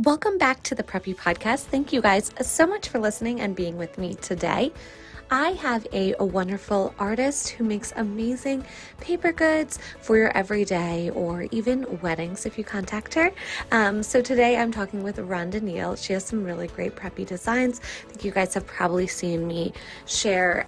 Welcome back to the Preppy Podcast. Thank you guys so much for listening and being with me today. I have a wonderful artist who makes amazing paper goods for your everyday or even weddings if you contact her. So today I'm talking with Rhonda Neal. She has some really great preppy designs. I think you guys have probably seen me share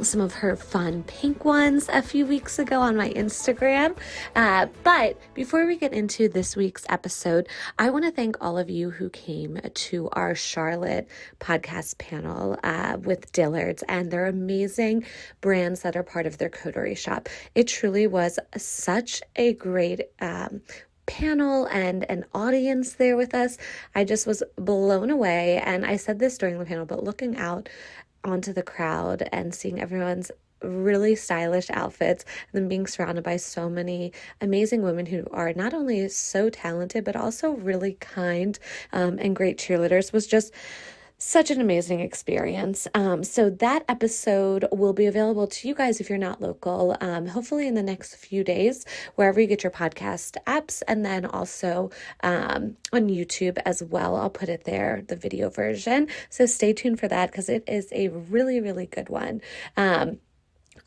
some of her fun pink ones a few weeks ago on my Instagram. But before we get into this week's episode, I want to thank all of you who came to our Charlotte podcast panel with Dillard's and their amazing brands that are part of their coterie shop. It truly was such a great panel and an audience there with us. I just was blown away. And I said this during the panel, but looking out onto the crowd and seeing everyone's really stylish outfits and then being surrounded by so many amazing women who are not only so talented but also really kind and great cheerleaders was just such an amazing experience. So that episode will be available to you guys if you're not local, hopefully in the next few days, wherever you get your podcast apps, and then also on YouTube as well. I'll put it there, the video version. So stay tuned for that because it is a really, really good one.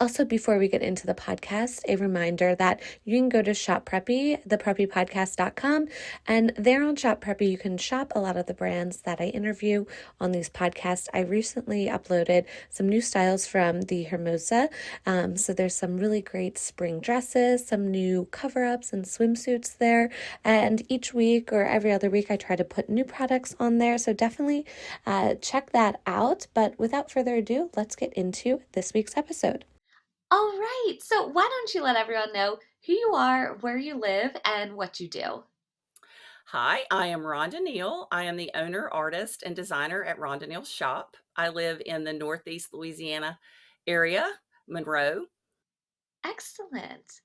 Also, before we get into the podcast, a reminder that you can go to Shop Preppy, thepreppypodcast.com, and there on Shop Preppy, you can shop a lot of the brands that I interview on these podcasts. I recently uploaded some new styles from the Hermosa, so there's some really great spring dresses, some new cover-ups and swimsuits there, and each week or every other week, I try to put new products on there, so definitely check that out. But without further ado, let's get into this week's episode. All right, so why don't you let everyone know who you are, where you live, and what you do? Hi, I am Rhonda Neal. I am the owner, artist, and designer at Rhonda Neal Shop. I live in the Northeast Louisiana area, Monroe. Excellent.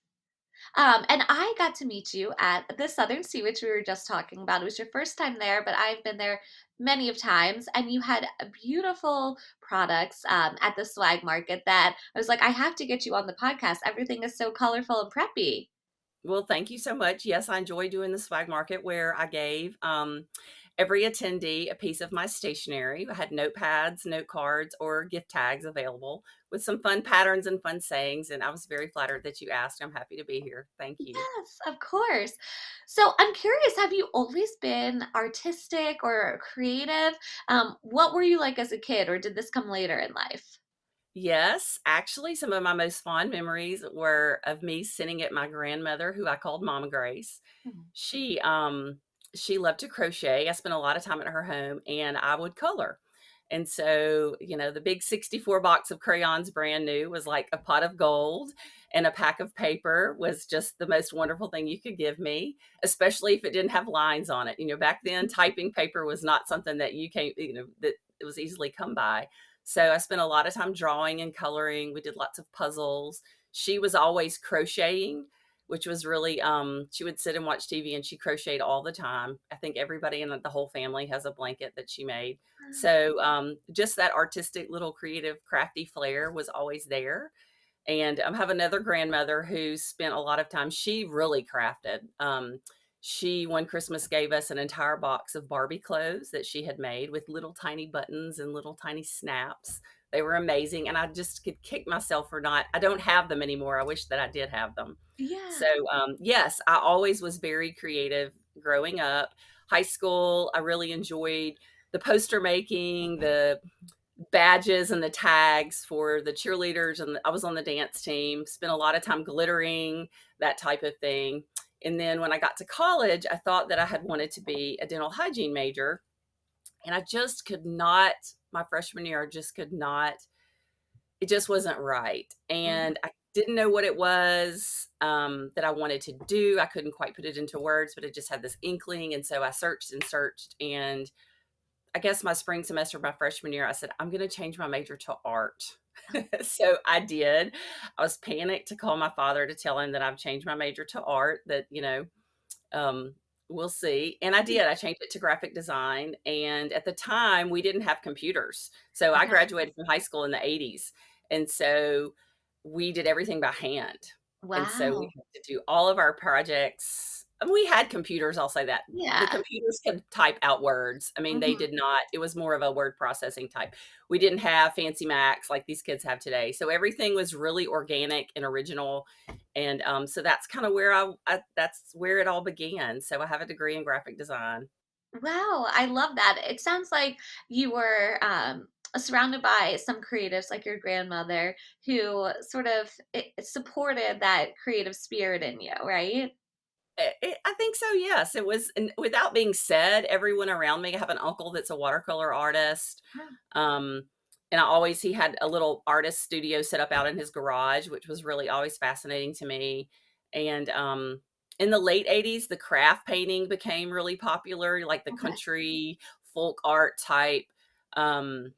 And I got to meet you at the Southern Sea, which we were just talking about. It was your first time there, but I've been there many of times, and you had beautiful products at the swag market that I was like, I have to get you on the podcast. Everything is so colorful and preppy. Well, thank you so much. Yes, I enjoy doing the swag market where I gave every attendee a piece of my stationery. I had notepads, note cards, or gift tags available with some fun patterns and fun sayings. And I was very flattered that you asked. I'm happy to be here. Thank you. Yes, of course. So I'm curious, have you always been artistic or creative? What were you like as a kid, or did this come later in life? Yes, actually, some of my most fond memories were of me sitting at my grandmother, who I called Mama Grace. Mhm. She um she loved to crochet. I spent a lot of time at her home and I would color. And so, the big 64 box of crayons brand new was like a pot of gold, and a pack of paper was just the most wonderful thing you could give me, especially if it didn't have lines on it. Back then typing paper was not something that that it was easily come by. So I spent a lot of time drawing and coloring. We did lots of puzzles. She was always crocheting, which was really she would sit and watch TV and she crocheted all the time. I think everybody in the whole family has a blanket that she made. So just that artistic little creative crafty flair was always there. And I have another grandmother who spent a lot of time. She really crafted. She one Christmas gave us an entire box of Barbie clothes that she had made with little tiny buttons and little tiny snaps. They were amazing, and I just could kick myself for not. I don't have them anymore. I wish that I did have them. So Yeah. yes, I always was very creative growing up. High school, I really enjoyed the poster making, the badges and the tags for the cheerleaders, and I was on the dance team, spent a lot of time glittering, that type of thing. And then when I got to college, I thought that I had wanted to be a dental hygiene major, and I just could not, my freshman year, I just could not, it just wasn't right. Mhm. And I didn't know what it was that I wanted to do. I couldn't quite put it into words, but I just had this inkling. And so I searched and searched, and I guess my spring semester, my freshman year, I said, I'm going to change my major to art. So I did. I was panicked to call my father to tell him that I've changed my major to art, that, um, we'll see. And I did. I changed it to graphic design. And at the time, we didn't have computers. So I Okay. graduated from high school in the 80s. And so we did everything by hand. And so we Wow. had to do all of our projects we had computers, I'll say that. The Yeah. computers could type out words. I mean, they Mhm. did not, it was more of a word processing type. We didn't have fancy Macs like these kids have today. So everything was really organic and original. And so that's kind of where that's where it all began. So I have a degree in graphic design. Wow, I love that. It sounds like you were surrounded by some creatives, like your grandmother, who sort of supported that creative spirit in you, right? I think so, yes. It was, and without being said, everyone around me, I have an uncle that's a watercolor artist. Oh, Um, and he had a little artist studio set up out in his garage, which was really always fascinating to me. And in the late 80s, the craft painting became really popular, like the okay. country folk art type. Um,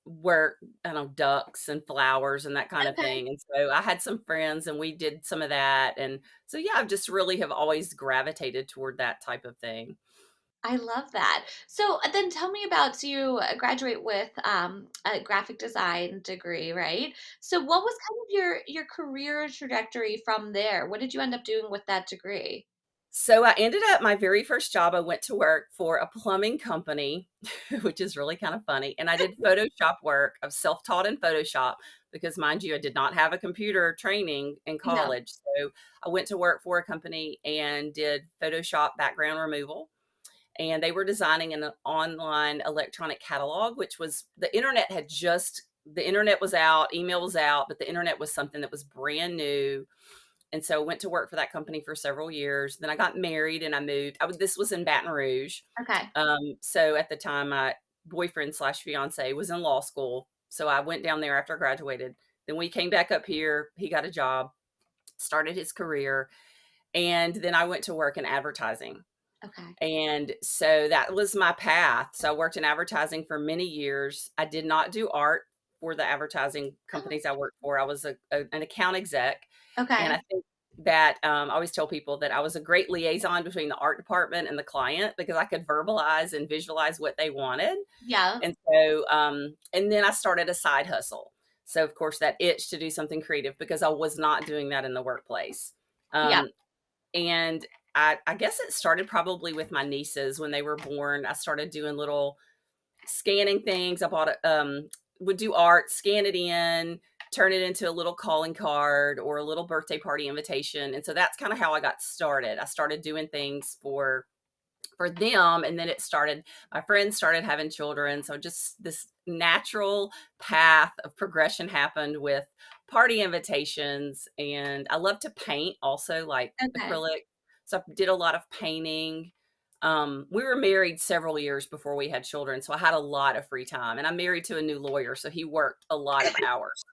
where I don't know, ducks and flowers and that kind of Okay. thing, and so I had some friends and we did some of that, and so, yeah, I've just really have always gravitated toward that type of thing. I love that. So then tell me about, so you graduate with a graphic design degree, right? So what was kind of your career trajectory from there? What did you end up doing with that degree? So I ended up my very first job, I went to work for a plumbing company, which is really kind of funny, and I did Photoshop work. I was self-taught in Photoshop because, mind you, I did not have a computer training in Yeah. college, so I went to work for a company and did Photoshop background removal. And they were designing an online electronic catalog, which was, the internet was out, email was out, but the internet was something that was brand new. And so I went to work for that company for several years. Then I got married and I moved. This was in Baton Rouge. Okay. So at the time, my boyfriend slash fiance was in law school. So I went down there after I graduated. Then we came back up here. He got a job, started his career, and then I went to work in advertising. Okay. And so that was my path. So I worked in advertising for many years. I did not do art for the advertising Oh, companies I worked for. I was an account exec. And I okay. think that I always tell people that I was a great liaison between the art department and the client because I could verbalize and visualize what they wanted. Yeah. And so, and then I started a side hustle. So, of course, that itch to do something creative because I was not doing that in the workplace. Yeah. Um, and I guess it started probably with my nieces when they were born. I started doing little scanning things. I bought a, would do art, scan it in, turn it into a little calling card or a little birthday party invitation. And so that's kind of how I got started. I started doing things for them, and then it started, my friends started having children, so just this natural path of progression happened with party invitations. And I love to paint also, like Okay. acrylic, so I did a lot of painting. We were married several years before we had children, so I had a lot of free time, and I'm married to a new lawyer, so he worked a lot of hours.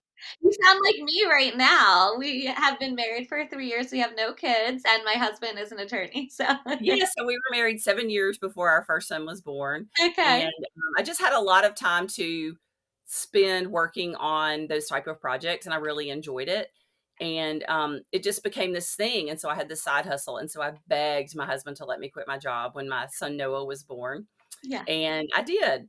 You sound like me right now. We have been married for 3 years, we have no kids, and my husband is an attorney, so Yeah, so we were married 7 years before our first son was born, and, okay. I just had a lot of time to spend working on those type of projects, and I really enjoyed it, and, it just became this thing, and so I had this side hustle, and so I begged my husband to let me quit my job when my son Noah was born, Yeah. and I did.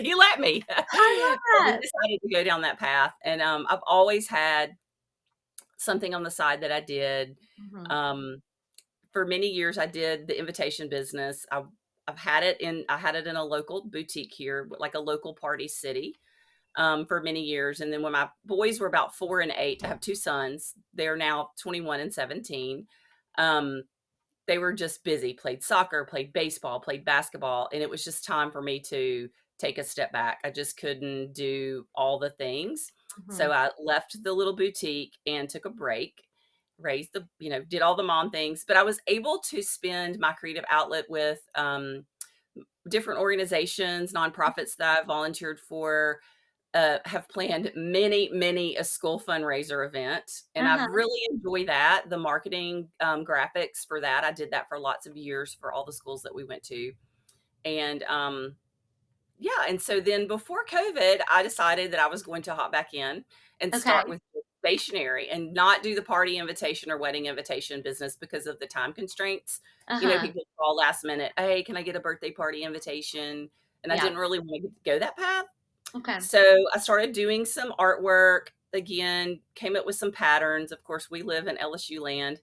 He let me. I love So we that. decided to go down that path, and, I've always had something on the side that I did. Mhm. um for many years, I did the invitation business. I had it in a local boutique here, like a local party city, for many years. And then when my boys were about 4 and 8, I have two sons. They're now 21 and 17. Um, they were just busy, played soccer, played baseball, played basketball, and it was just time for me to take a step back. I just couldn't do all the things. So Mhm. I left the little boutique and took a break, raised the, did all the mom things, but I was able to spend my creative outlet with different organizations, nonprofits that I volunteered for, have planned many a school fundraiser event, and I've Uh-huh. really enjoyed that. The marketing, graphics for that, I did that for lots of years for all the schools that we went to, and yeah, and so then before COVID, I decided that I was going to hop back in and start Okay. with stationery and not do the party invitation or wedding invitation business because of the time constraints. Uh-huh. People call last minute, "Hey, can I get a birthday party invitation?" And I Yeah. didn't really want to go that path. Okay. So I started doing some artwork again, came up with some patterns. Of course, we live in LSU land,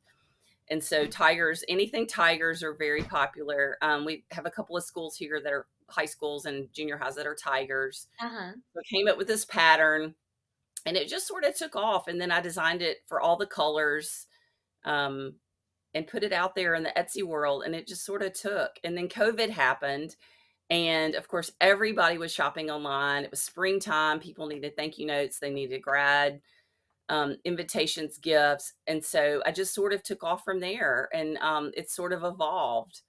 And so tigers, anything tigers are very popular. We have a couple of schools here that are high schools and junior highs that are tigers. Uh-huh. So I came up with this pattern and it just sort of took off. And then I designed it for all the colors, um, and put it out there in the Etsy world, and it just sort of took. And then COVID happened. And of course, everybody was shopping online. It was springtime. People needed thank you notes. They needed grad invitations, gifts. And so I just sort of took off from there, and it sort of evolved.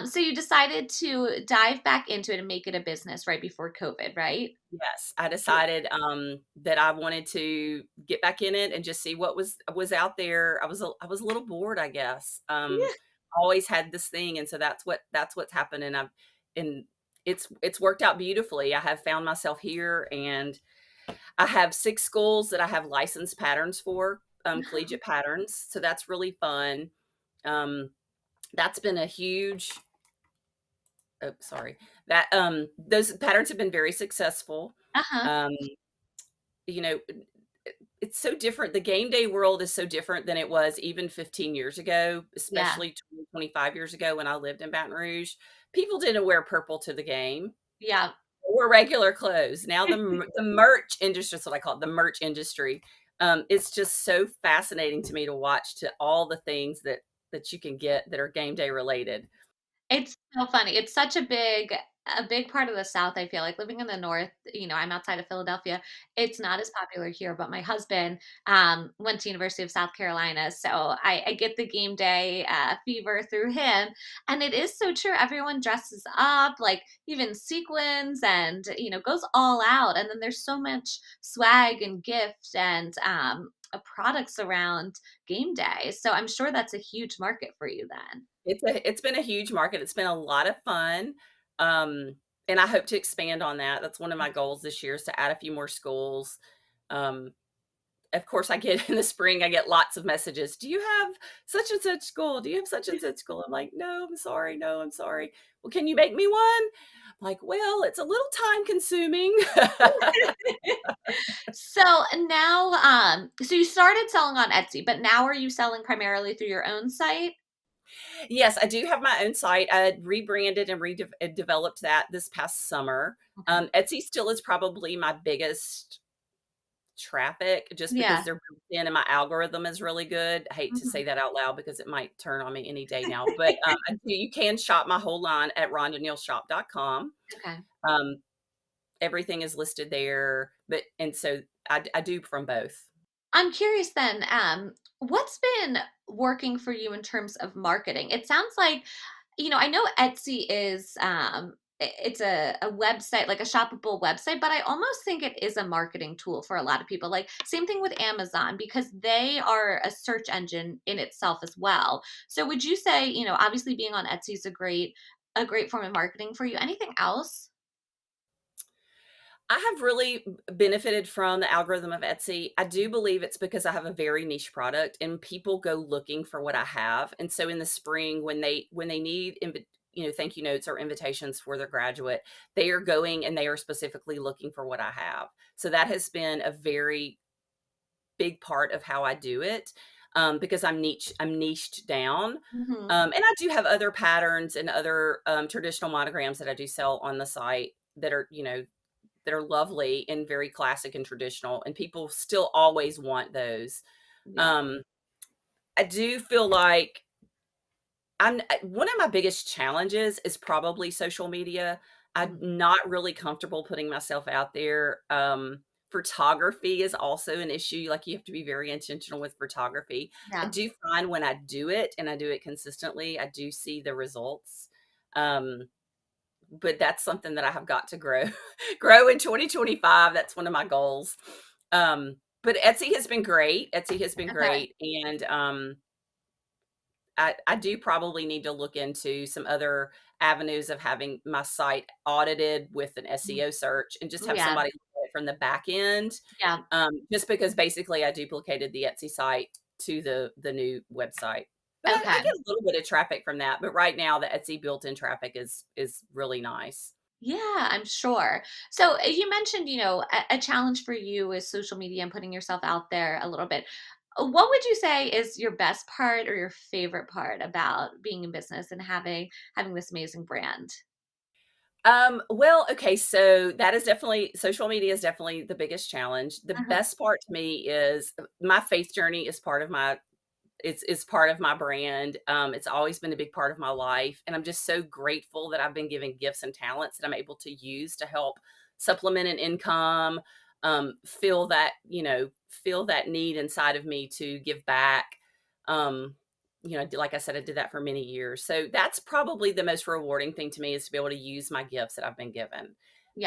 So you decided to dive back into it and make it a business right before COVID, right? Yes, I Yeah. decided that I wanted to get back in it and just see what was out there. I was a little bored, I guess. Yeah. I always had this thing, and so that's what's happened. And it's worked out beautifully. I have found myself here, and I have 6 schools that I have licensed patterns for, collegiate patterns, so that's really fun. Um, that's been a huge oh, sorry. That, those patterns have been very successful. Uh-huh. Um, you know, it's so different. The game day world is so different than it was even 15 years ago, Yeah. especially 20, 25 years ago when I lived in Baton Rouge. People didn't wear purple to the game Yeah. or regular clothes. Now the merch industry, that's what I call it, the merch industry. It's just so fascinating to me to watch to all the things that you can get that are game day related. It's so funny. It's such a big part of the South, I feel like living in the North, I'm outside of Philadelphia. It's not as popular here, but my husband went to University of South Carolina, so I get the game day fever through him. And it is so true. Everyone dresses up, like even sequins, and goes all out. And then there's so much swag and gift and products around game day. So I'm sure that's a huge market for you then. It's been a huge market. It's been a lot of fun. Um, and I hope to expand on that. That's one of my goals this year is to add a few more schools. Um, of course, I get in the spring, I get lots of messages. Do you have such and such school? Do you have such and such school? I'm like, no, I'm sorry. No, I'm sorry. Well, can you make me one? I'm like, well, it's a little time consuming. So now, so you started selling on Etsy, but now are you selling primarily through your own site? Yes, I do have my own site. I rebranded and developed that this past summer. Okay. Etsy still is probably my biggest traffic just because Yeah. they're built in and my algorithm is really good. I hate to Mhm. say that out loud because it might turn on me any day now, but, you can shop my whole line at rhondanealshop.com. Okay. Um, everything is listed there, but and so I do from both. I'm curious then, what's been working for you in terms of marketing? It sounds like, I know Etsy is it's a website, like a shoppable website, but I almost think it is a marketing tool for a lot of people. Like same thing with Amazon because they are a search engine in itself as well. So would you say, obviously being on Etsy is a great form of marketing for you. Anything else? I have really benefited from the algorithm of Etsy. I do believe it's because I have a very niche product and people go looking for what I have. And so in the spring when they need thank you notes or invitations for their graduate, they are going and they are specifically looking for what I have. So that has been a very big part of how I do it. Because I'm niched down. Hmm. And I do have other patterns and other traditional monograms that I do sell on the site that are, that are lovely and very classic and traditional, and people still always want those. Yeah. Um, I do feel like one of my biggest challenges is probably social media. I'm Mhm. not really comfortable putting myself out there. Photography is also an issue. Like you have to be very intentional with photography. I Yeah. do find when I do it and I do it consistently, I do see the results. Um, but that's something that I have got to grow grow in 2025. That's one of my goals. But Etsy has been great. Etsy has been Okay. great, and I do probably need to look into some other avenues of having my site audited with an Mhm. SEO search and just have Yeah. somebody look at it from the back end. Yeah. Just because basically I duplicated the Etsy site to the new website. But I Okay. get a little bit of traffic from that. But right now the Etsy built-in traffic is really nice. Yeah, I'm sure. So you mentioned, a challenge for you is social media and putting yourself out there a little bit. What would you say is your best part or your favorite part about being in business and having this amazing brand? Well, okay, so that is definitely social media is definitely the biggest challenge. The Uh-huh. best part to me is my faith journey is part of my it's part of my brand. It's always been a big part of my life, and I'm just so grateful that I've been given gifts and talents that I'm able to use to help supplement an income, fill that, fill that need inside of me to give back. Um, like I said, I did that for many years. So that's probably the most rewarding thing to me is to be able to use my gifts that I've been given.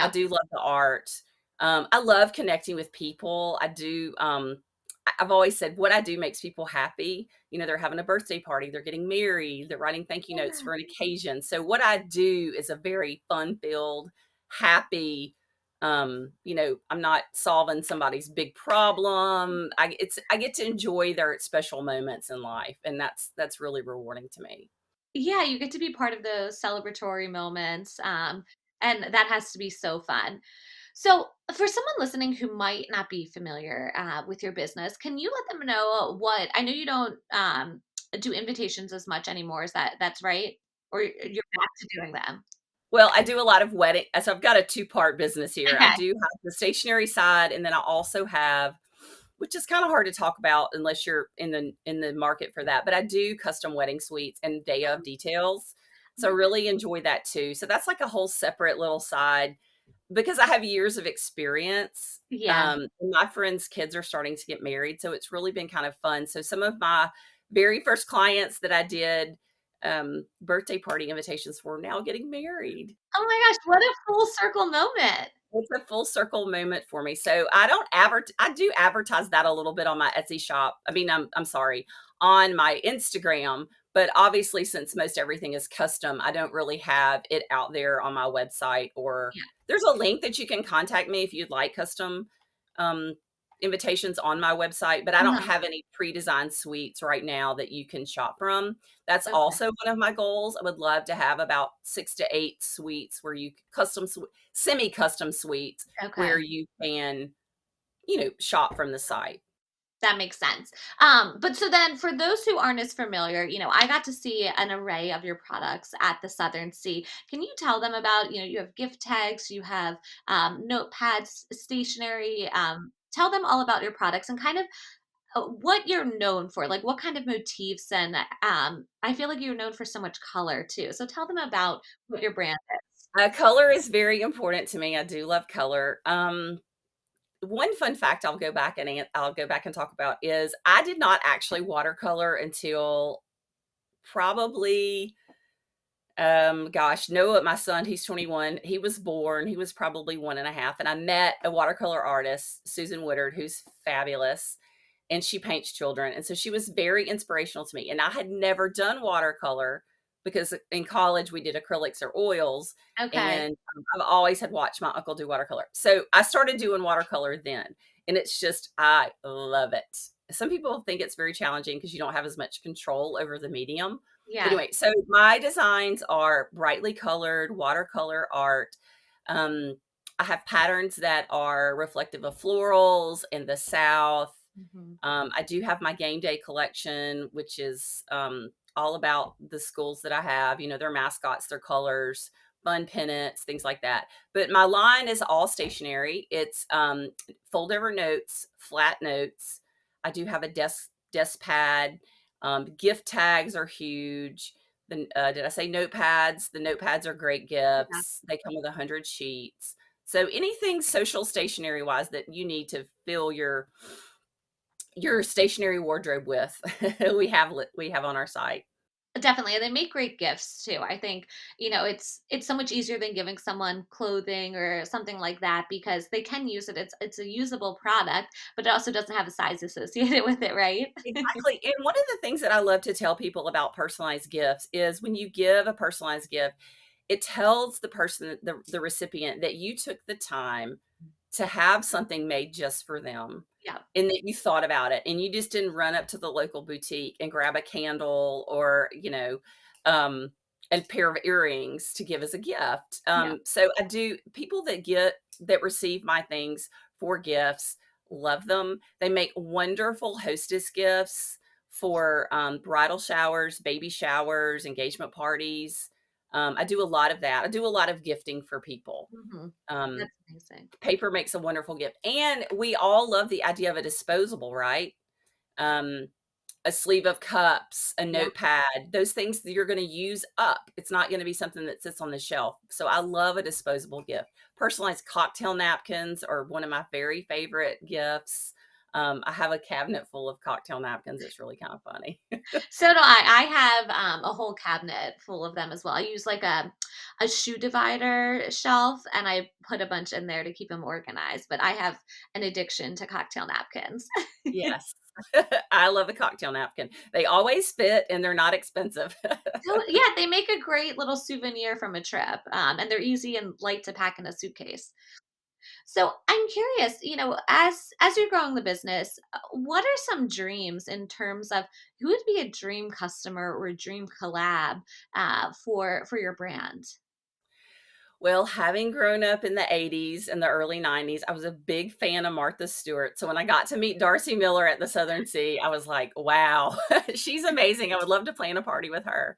I Yeah. do love the art. I love connecting with people. I've always said what I do makes people happy. They're having a birthday party, they're getting married, they're writing thank you notes Yeah. for an occasion. So what I do is a very fun-filled, happy, I'm not solving somebody's big problem. I get to enjoy their special moments in life, and that's really rewarding to me. Yeah, you get to be part of those celebratory moments, and that has to be so fun. So, for someone listening who might not be familiar with your business, can you let them know what? I know you don't do invitations as much anymore. That's right, or you're back to doing them? Well, I do a lot of wedding so I've got a two-part business here. I Okay. do have the stationery side, and then I also have, which is kinda hard to talk about unless you're in the market for that, but I do custom wedding suites and day of details. So I really enjoy that too. So that's like a whole separate little side because I have years of experience. Yeah. My friends' kids are starting to get married, so it's really been kind of fun. So some of my very first clients that I did, birthday party invitations for now getting married. Oh my gosh, what a full circle moment. It's a full circle moment for me. So I do advertise that a little bit on my Etsy shop. I mean, I'm sorry, on my Instagram, but obviously since most everything is custom, I don't really have it out there on my website or Yeah. there's a link that you can contact me if you'd like custom um invitations on my website, but I don't Uh-huh. have any pre-designed suites right now that you can shop from. That's Okay. also one of my goals. I would love to have about 6 to 8 suites where you semi-custom suites where Okay. you can, shop from the site. That makes sense. But so then for those who aren't as familiar, I got to see an array of your products at the Southern Sea. Can you tell them about, you have gift tags, you have notepads, stationery. Tell them all about your products and kind of what you're known for, like what kind of motifs. And I feel like you're known for so much color too. So tell them about what your brand is. Color is very important to me. I do love color. One fun fact I'll go back and talk about is I did not actually watercolor until probably gosh, Noah, my son, he's 21. He was born, he was probably 1.5, and I met a watercolor artist, Susan Woodard, who's fabulous, and she paints children, and so she was very inspirational to me, and I had never done watercolor because in college we did acrylics or oils, Okay. and, I've always had watched my uncle do watercolor. So I started doing watercolor then, and it's just I love it. Some people think it's very challenging because you don't have as much control over the medium, but Yeah. anyway, so my designs are brightly colored watercolor art. Um, I have patterns that are reflective of florals in the South. Mhm. I do have my game day collection, which is all about the schools that I have, their mascots, their colors, fun pennants, things like that. But my line is all stationary. It's fold over notes, flat notes. I do have a desk pad. Gift tags are huge. Did I say notepads? The notepads are great Yeah. gifts. They come with 100 sheets. So anything social stationery wise that you need to fill your stationary wardrobe with, we have on our site. Definitely, and they make great gifts too. I think, it's so much easier than giving someone clothing or something like that because they can use it. It's a usable product, but it also doesn't have a size associated with it, right? Exactly, and one of the things that I love to tell people about personalized gifts is when you give a personalized gift, it tells the person, the recipient, that you took the time to have something made just for them Yeah. and that you thought about it and you just didn't run up to the local boutique and grab a candle or, um, a pair of earrings to give as a gift. Yeah. So I do people that receive my things for gifts love them. They make wonderful hostess gifts for bridal showers, baby showers, engagement parties. I do a lot of that. I do a lot of gifting for people. Hmm. Um, That's amazing. Paper makes a wonderful gift. And we all love the idea of a disposable, right? Um, a sleeve of cups, a Yeah. notepad, those things that you're going to use up. It's not going to be something that sits on the shelf. So I love a disposable gift. Personalized cocktail napkins are one of my very favorite gifts. I have a cabinet full of cocktail napkins. It's really kind of funny. So do I. I have a whole cabinet full of them as well. I use like a shoe divider shelf, and I put a bunch in there to keep them organized. But I have an addiction to cocktail napkins. Yes. I love a cocktail napkin. They always fit and they're not expensive. So yeah, they make a great little souvenir from a trip, and they're easy and light to pack in a suitcase. So I'm curious, as you're growing the business, what are some dreams in terms of who would be a dream customer or a dream collab for your brand? Well, having grown up in the 80s and the early 90s, I was a big fan of Martha Stewart. So when I got to meet Darcy Miller at the Southern Sea, I was like, wow, she's amazing. I would love to plan a party with her.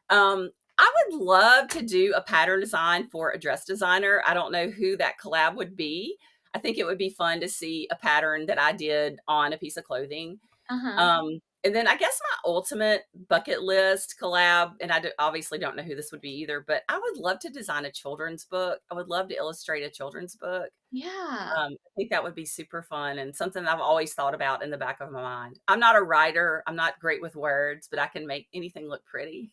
Um, I would love to do a pattern design for a dress designer. I don't know who that collab would be. I think it would be fun to see a pattern that I did on a piece of clothing. Uh huh. And then I guess my ultimate bucket list collab, and obviously don't know who this would be either, but I would love to design a children's book. I would love to illustrate a children's book. Yeah. I think that would be super fun and something I've always thought about in the back of my mind. I'm not a writer. I'm not great with words, but I can make anything look pretty.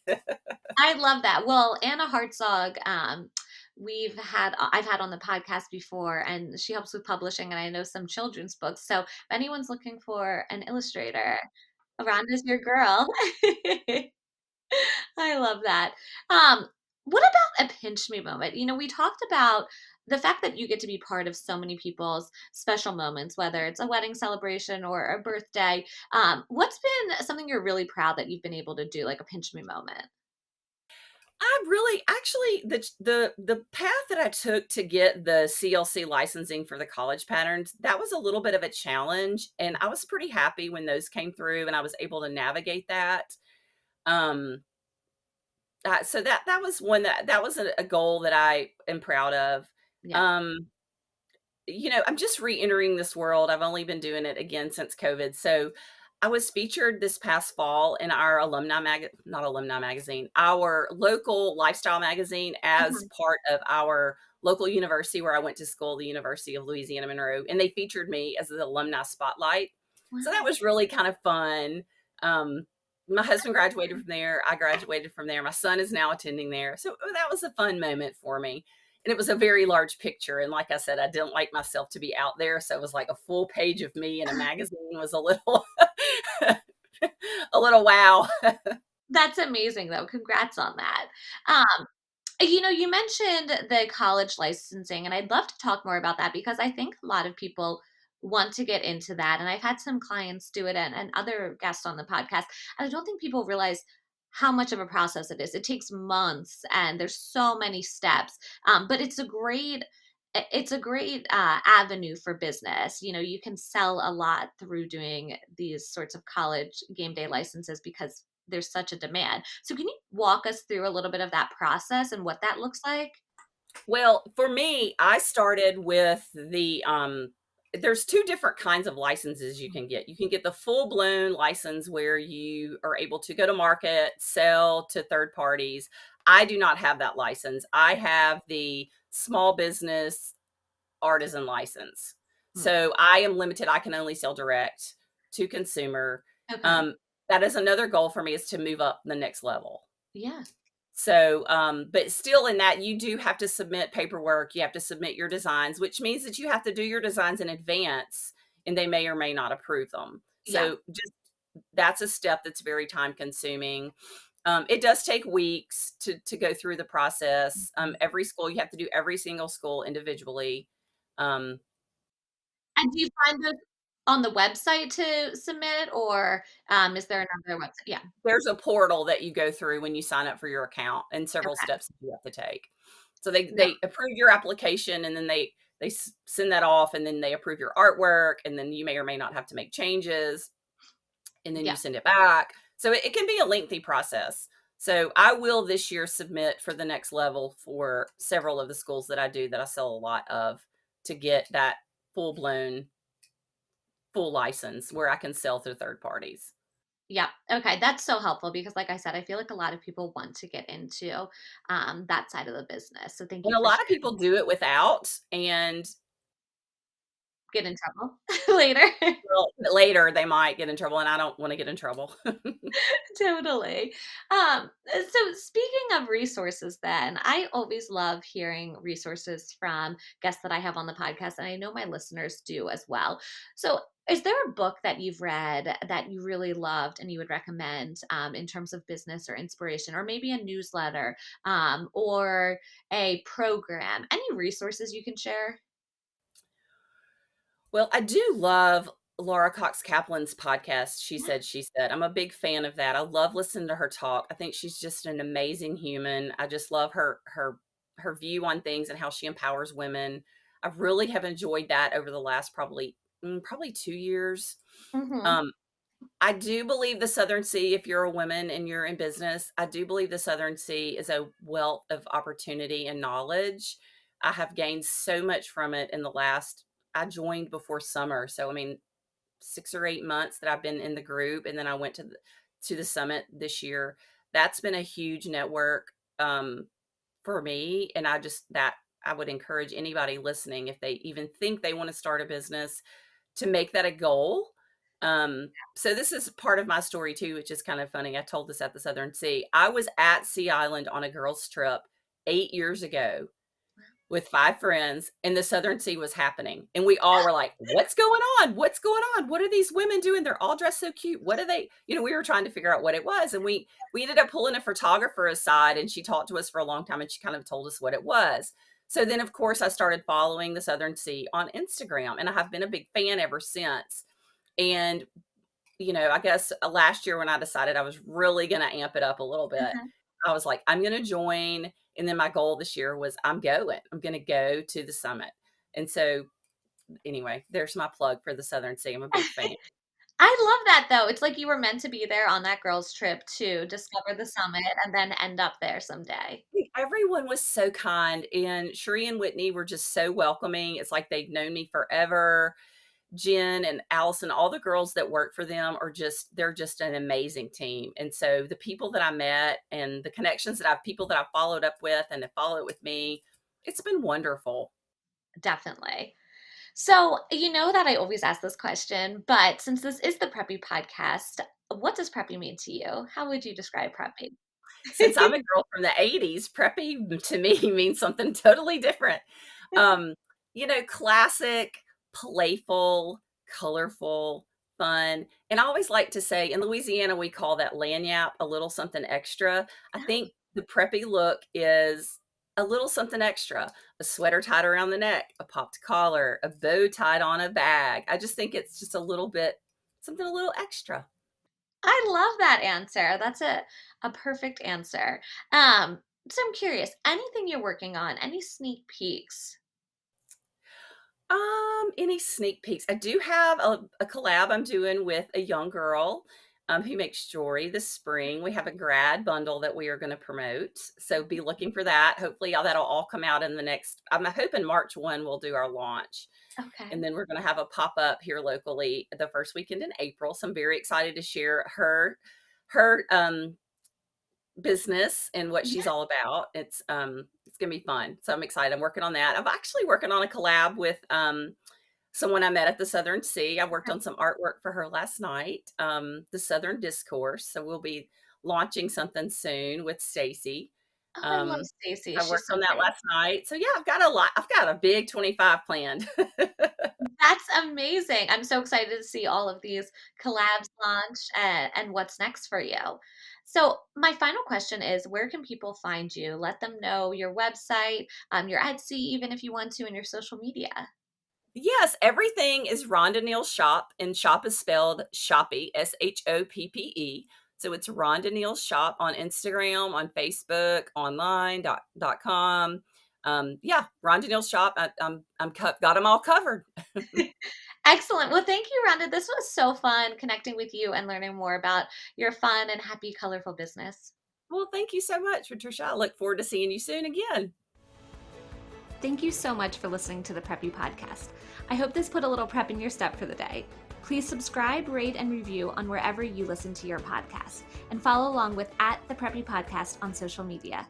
I love that. Well, Anna Hartzog, I've had on the podcast before, and she helps with publishing, and I know some children's books. So if anyone's looking for an illustrator, Rhonda's your girl. I love that. What about a pinch me moment? We talked about the fact that you get to be part of so many people's special moments, whether it's a wedding celebration or a birthday. What's been something you're really proud that you've been able to do, like a pinch me moment? I really actually the path that I took to get the CLC licensing for the college patterns, that was a little bit of a challenge, and I was pretty happy when those came through and I was able to navigate that. Um, so that was one that was a goal that I am proud of. Yeah. Um, I'm just re-entering this world. I've only been doing it again since COVID. So I was featured this past fall in our not alumni magazine, our local lifestyle magazine as Uh-huh. part of our local university where I went to school, the University of Louisiana Monroe, and they featured me as the alumni spotlight. So that Wow. was really kind of fun. Um, my husband graduated from there. I graduated from there. My son is now attending there. So that was a fun moment for me, and it was a very large picture, and like I said, I didn't like myself to be out there, so it was like a full page of me in a magazine was a little a little wow. That's amazing, though. Congrats on that. You mentioned the college licensing, and I'd love to talk more about that because I think a lot of people want to get into that. And I've had some clients do it and other guests on the podcast. And I don't think people realize how much of a process it is. It takes months and there's so many steps. But it's a great avenue for business. You can sell a lot through doing these sorts of college game day licenses because there's such a demand. So can you walk us through a little bit of that process and what that looks like? Well, for me, I started with there's two different kinds of licenses you can get. You can get the full-blown license where you are able to go to market, sell to third parties. I do not have that license. I have the small business artisan license. Mm. So I am limited. I can only sell direct to consumer. Okay. Um, that is another goal for me, is to move up the next level. Yeah. So, but still in that, you do have to submit paperwork. You have to submit your designs, which means that you have to do your designs in advance and they may or may not approve them. Yeah. So just that's a step that's very time consuming. It does take weeks to go through the process. Mhm. Every school, you have to do every single school individually. Um, And do you find those on the website to submit, or is there another website? Yeah. there's a portal that you go through when you sign up for your account and several Okay. steps that you have to take. So they No. they approve your application and then they send that off, and then they approve your artwork, and then you may or may not have to make changes, and then you Yeah. send it back. So it can be a lengthy process. So I will this year submit for the next level for several of the schools that I do that I sell a lot of, to get that full blown full license where I can sell through third parties. Yeah. Okay. That's so helpful because, like I said, I feel like a lot of people want to get into that side of the business. So thank And you a for lot of sharing. people do it without, and Get in trouble later. well, later they might get in trouble, and I don't want to get in trouble. Totally. So speaking of resources, then I always love hearing resources from guests that I have on the podcast, and I know my listeners do as well. So, is there a book that you've read that you really loved and you would recommend in terms of business or inspiration, or maybe a newsletter or a program? Any resources you can share? Well, I do love Laura Cox Kaplan's podcast, She Yeah. Said, She Said. I'm a big fan of that. I love listening to her talk. I think she's just an amazing human. I just love her view on things and how she empowers women. I really have enjoyed that over the last probably 2 years. Hmm. Um, I do believe the Southern Sea, if you're a woman and you're in business, I do believe the Southern Sea is a wealth of opportunity and knowledge. I have gained so much from it in the last, I joined before summer. So, I mean, 6 or 8 months that I've been in the group. And then I went to the summit this year. That's been a huge network for me. And I would encourage anybody listening, if they even think they want to start a business, to make that a goal. So this is part of my story too, which is kind of funny. I told this at the Southern Sea. I was at Sea Island on a girls' trip 8 years ago with 5 friends, and the Southern Sea was happening. And we all were like, what's going on? What's going on? What are these women doing? They're all dressed so cute. What are they? We were trying to figure out what it was. And we ended up pulling a photographer aside, and she talked to us for a long time, and she kind of told us what it was. So then, of course, I started following the Southern Sea on Instagram, and I have been a big fan ever since. And I guess last year when I decided I was really going to amp it up a little bit, I was like, I'm going to join. And then my goal this year was I'm going to go to the summit. And so, anyway, there's my plug for the Southern Sea. I'm a big fan. I love that though. It's like you were meant to be there on that girls' trip to discover the summit and then end up there someday. Everyone was so kind, and Sheree and Whitney were just so welcoming. It's like they've known me forever. Jen and Allison, all the girls that work for them they're just an amazing team. And so the people that I met and the connections people that I've followed up with and have followed with me, it's been wonderful. Definitely. So, you know that I always ask this question, but since this is the Preppy podcast, what does preppy mean to you? How would you describe preppy? Since I'm a girl from the 80s, preppy to me means something totally different. Um, classic, playful, colorful, fun. And I always like to say in Louisiana, we call that lanyap a little something extra. I think the preppy look is a little something extra, a sweater tied around the neck, a popped collar, a bow tied on a bag. I just think it's just a little bit, something a little extra. I love that answer. That's a perfect answer. So I'm curious, anything you're working on, any sneak peeks? Any sneak peeks? I do have a collab I'm doing with a young girl who makes jewelry this spring. We have a grad bundle that we are going to promote. So be looking for that. Hopefully, that'll all come out in the next, I'm hoping March 1 we'll do our launch. And Okay. then we're going to have a pop up here locally the first weekend in April. So I'm very excited to share her business and what she's Yeah. all about. It's gonna be fun. So I'm excited. I'm working on that. I'm actually working on a collab with someone I met at the Southern Sea. I worked on some artwork for her last night. The Southern Discourse. So we'll be launching something soon with Stacy. Oh, I love Um Stacey. I She's worked so on that great. last night. So yeah, I've got a lot. I've got a big 25 planned. That's amazing. I'm so excited to see all of these collabs launch and what's next for you. So, my final question is where can people find you? Let them know your website, your Etsy, even if you want to, and your social media. Yes, everything is Rhonda Neal Shop, and shop is spelled shoppy, SHOPPE. So it's Rhonda Neal Shop on Instagram, on Facebook, online, dot com. Yeah, Rhonda Neal shop. Got them all covered. Excellent. Well, thank you, Rhonda. This was so fun connecting with you and learning more about your fun and happy, colorful business. Well, thank you so much, Patricia. I look forward to seeing you soon again. Thank you so much for listening to the Preppy Podcast. I hope this put a little prep in your step for the day. Please subscribe, rate, and review on wherever you listen to your podcast, and follow along with @the Preppy Podcast on social media.